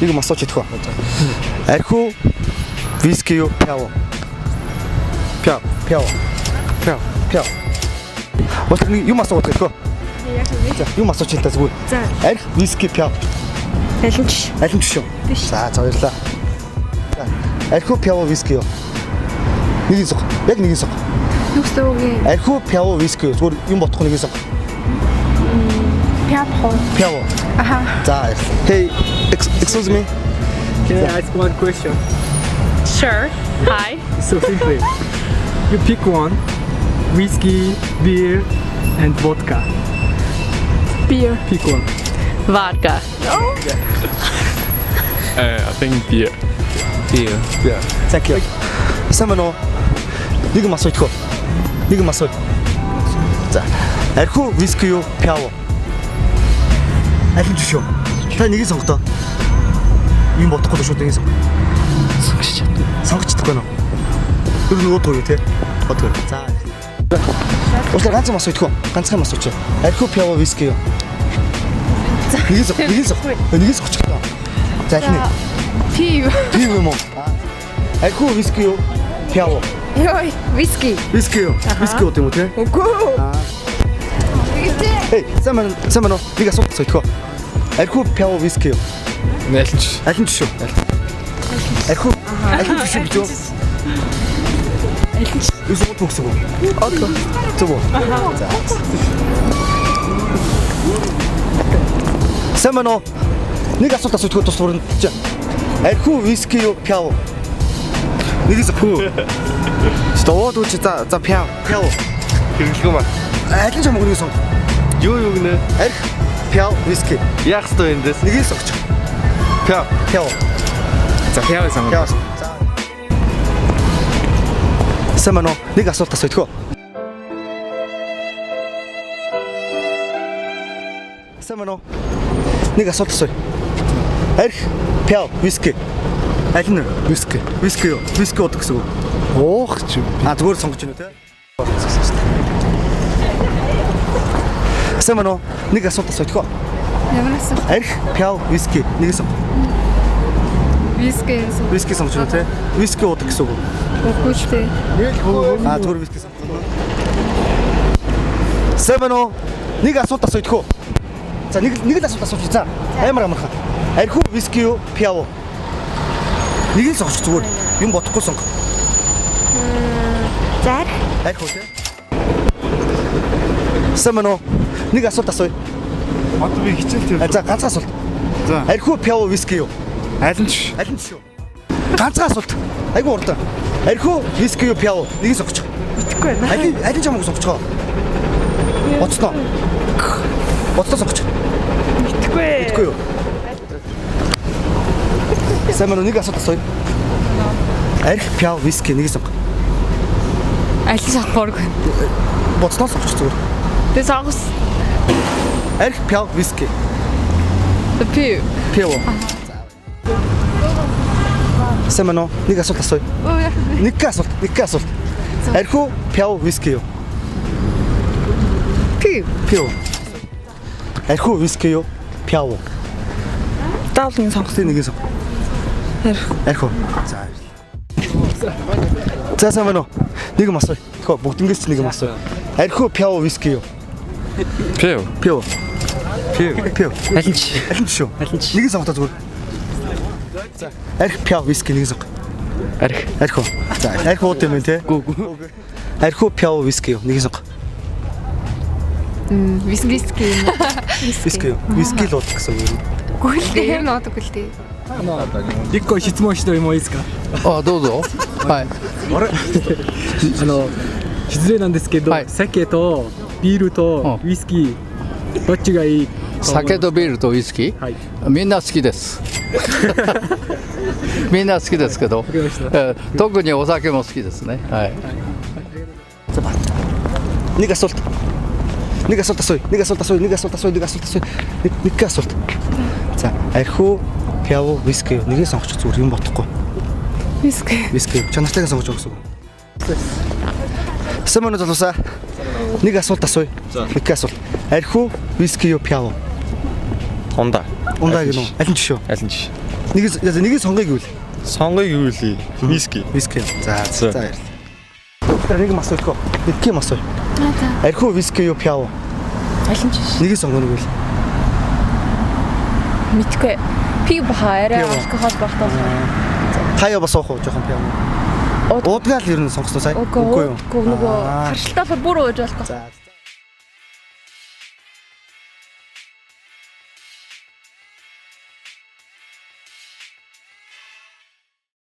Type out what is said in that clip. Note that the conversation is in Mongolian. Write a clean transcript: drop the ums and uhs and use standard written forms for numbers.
Нэг юм асууж идэх үү? Архи виски юу? Пяв. Пяв. Вот нэг юм асуух гэдэг үү? Яг үнэ. За, юм асууж хэлтаа зүгээр. За. Архи виски пяв. Алин ч. Алин шүү. За, баярлалаа. За, архи пяв виски юу? Нэг юм. Яг нэг юм. Юу гэсэн үг юм? Архи пяв виски юу? Зүгээр юм бодох нэг юм. Пяв. Аха. За, hey, excuse me. Can I ask one question? Sure. Hi. So simply, you pick one: whiskey, beer, and vodka. Beer. Pick one. Vodka. I think beer. Yeah. Thank you. Самано. Нэг юм асуух уу? Нэг юм асуух. За, архи виски юу? Пяв. Алин шүү. Та нэгийг сонгодоо. Юм бодохгүй шүү нэгийг сонгоо. Сонгож чадахгүй нөө. Тэр нөгөө тоо юу те? Бодгоо. За. Уучлаарай ганц юм асуух уу? Ганцхан юм асууч. Архи пяв виски юу? Нэгийг сонгоо. Нэгийг сонгож чадаа. За ихний. Пив юм уу? Архи виски юу? Пяв. Йой, виски. Виски юу? Виски уу юм те? Үгүй. Эй, самано. Нэг асуух уу? Архи пяв виски юу? Алин шүү. Архи шүү гэж юу? Юу төгсөв үү? Зөв үү? За. Самано. Нэг асуулт асуух тус бүрэн. Архи виски юу? Пяв. Нэг зөв. Стоод үуч за пяв. Хэрэглэхгүй ба. Алин ч юм уу нэг сонг. Юу гинэ? Архи пяв виски. Яах вэ эндээс? Нэгийг сонгоч. Пяв. За пяв сан. За. Самано нэг асуулт асуух уу? Самано нэг асуулт асууя. Архи пяв виски. Алин виски. Виски юу? Виски уудаг гэсэн үг. Уух ч. Зүгээр сонгож байна те. Самано нэг асуулт асуух уу? Ямар асуулт? Архи пяв виски. Нэг сонг. Виски. Виски сонгож байна те. Виски уудаг гэсэн үг. Үгүй ч дээ. Зүгээр виски сонгож байна. Самано нэг асуулт асуух уу? За нэг л асуулт асууж за. Амар. Архи виски юу? Пяв. Нэг л сонгож зүгээр. Юм бодохгүй сонг. За. Архи үү? Самано нэг асуулт асууя. Одоо би хичээлтэй. За ганц асуулт. За. Архи пяв виски юу? Алин ч. Алин шүү. Ганц асуулт. Айгу урд. Архи виски юу пяв? Нэг сонгоч. Итгэхгүй байна. Алин ч юм уу сонгоцгоо. Боцноо. Боцноо сонгоч. Итгэхгүй юу? Самано нэг асуулт асууя. Архи пяв виски нэг сонго. Алин сонгооргүй. Боцноо сонгоч зүгээр. Тэ сонгос. Архи пяв виски. Пив. Пяв. Самано нэг асуулт асууя. Нэг асуулт. Архи пяв виски юу? Пив. Архи виски юу? Пяв. Даалгын сонгосон. Нэг сонго. Архи. За самано нэг юм асууя. Тэгэхгүй бүгднгээс нэг юм асууя. Архи пяв виски юу? Пив. Алин шүү. Нэг сонгоо зүгээр. За архи пяв виски нэг сонго. Архи. За архи ууд юм те? Гүү. Архи пяв виски юу? Нэг сонго. Виски. Виски л уудаг гэсэн үг. Гүйлтэй нуудаг гэлтэй. 一個質問してもいいですか？あ、どうぞ。はい。失礼なんですけど、はい酒とビールとウイスキーどっちがいい？酒とビールとウイスキー、はい。みんな好きです。みんな好きですけど、かりました特にお酒も好きですね。はい。 Нэг асуулт асууя. Нэг асуулт. За, архи пяв виски нэгийг сонгоч зүгээр юм бодохгүй. Виски. Чанартайг сонгож өгөх гэсэн. Самано залуусаа. Нэг асуулт асууя. Нэг асуулт. Архи виски юу пяв? Унда. Унда гэнэ үү? Алин ч шүү. Алин ч. Нэгийг сонгоё гэвэл. Сонгоё гэвэл виски. Виски. За За. за. Нэг масойко. Нэг масой. Архи виски юу пиав. Алин ч биш. Нэгийг сонгоно гэвэл. Мэдгүй. Пиг баха арай Пиг. алкогол багтаа. Таяа бас уух уу жоохон пиав. Уудгаал ер нь сонгосноо сая. Үгүй юу. Нөгөө харшилтаар бүр ууж болох. За.